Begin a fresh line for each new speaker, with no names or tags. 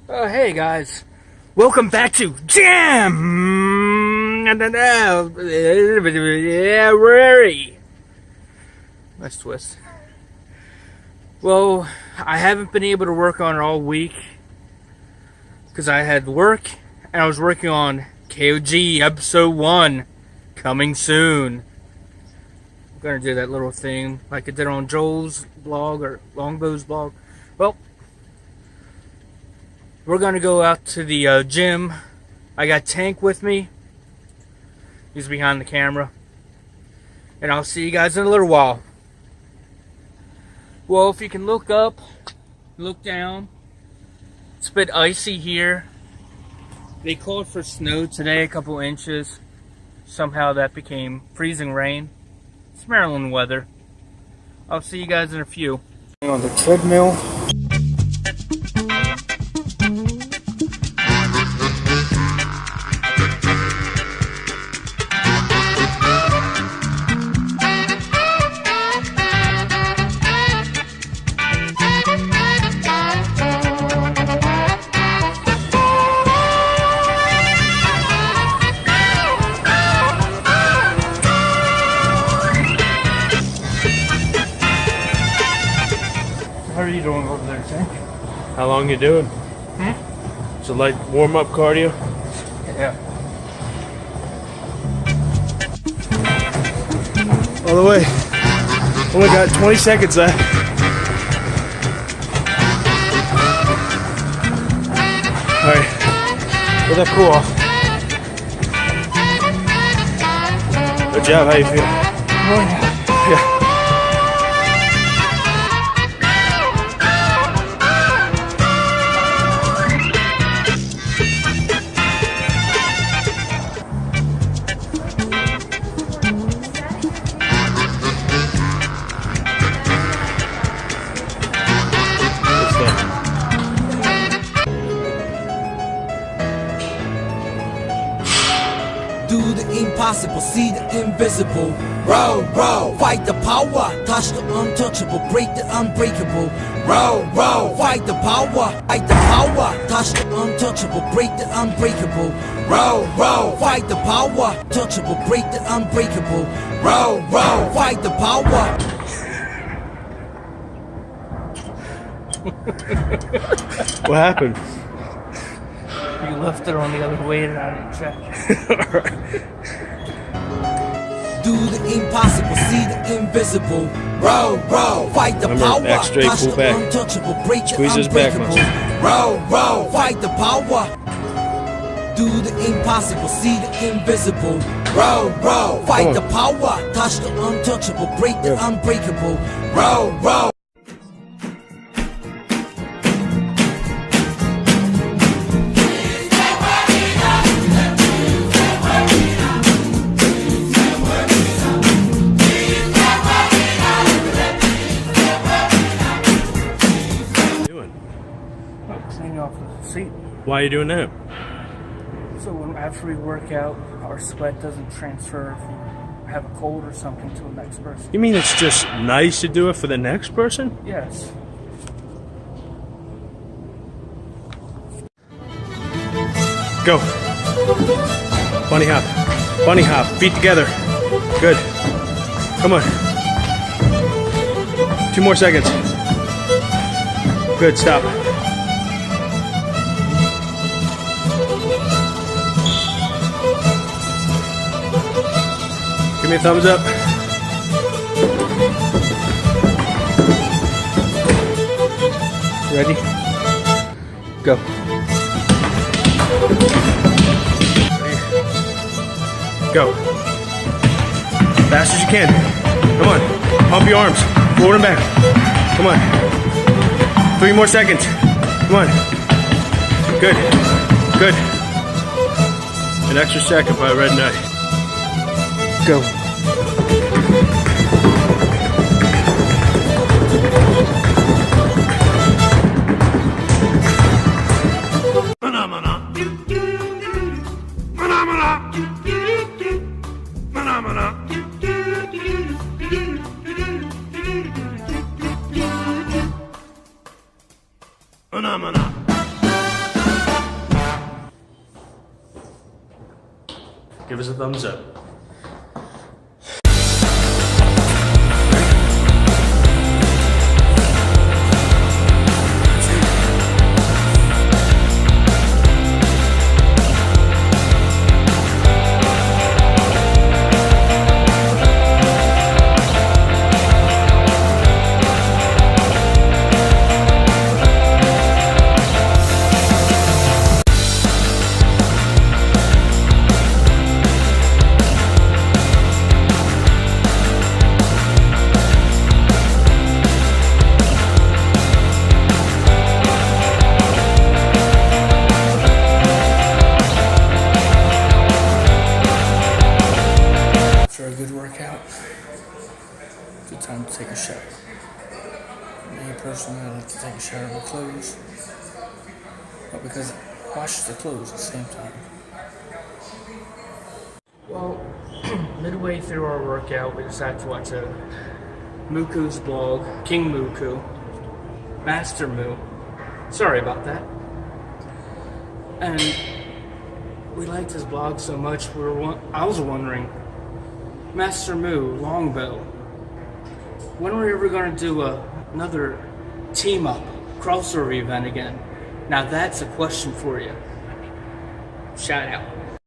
Hey guys, welcome back to Jamuary. Nice twist. Well, I haven't been able to work on it all week because I had work and I was working on KOG episode 1 coming soon. I'm gonna do that little thing like I did on Joel's blog or Longbow's blog. Well, we're gonna go out to the gym. I got Tank with me. He's behind the camera. And I'll see you guys in a little while. Well, if you can look up, look down. It's a bit icy here. They called for snow today, a couple inches. Somehow that became freezing rain. It's Maryland weather. I'll see you guys in a few. On the treadmill. How are you doing over there, Tank?
How long you doing? It's a light warm-up cardio.
Yeah.
All the way. Only got 20 seconds left. All right. Let that cool off. Good job. How you feel?
Oh, yeah.
Yeah.
Do the impossible, see the invisible. Row, row, fight the power, touch the untouchable, break the unbreakable. Row, row, fight the power, touch the untouchable, break the unbreakable. Row, row, fight the power, touchable, break the unbreakable. Row, row, fight the power.
What happened?
You left it on the other way and I didn't check.
Do the impossible, see the invisible. Row, row, fight the
Remember,
power,
back straight,
touch
pull
the
back.
untouchable, break the
Squeeze his back
unbreakable. Row, row, fight the power. Do the impossible, see the invisible. Row, row, fight the power, touch the untouchable, break the unbreakable. Row, row.
Clean off the seat.
Why are you doing that?
So after we work out, our sweat doesn't transfer if you have a cold or something to the next person.
You mean it's just nice to do it for the next person?
Yes.
Go. Bunny hop. Bunny hop. Feet together. Good. Come on. 2 more seconds. Good. Stop. Give me a thumbs up. Ready? Go. Go. Fast as you can. Come on. Pump your arms. Forward and back. Come on. 3 more seconds. Come on. Good. Good. An extra second by red knight. Go. Phenomena. Give us a thumbs up.
After a good workout, good time to take a shower. Me personally, I like to take a shower with clothes, but because it washes the clothes at the same time. Well, midway through our workout, we decided to watch a Muku's blog, King Muku, Master Moo. Sorry about that. And we liked his blog so much, I was wondering, Master Moo, Longbow, when are we ever going to do another team-up crossover event again? Now that's a question for you. Shout out.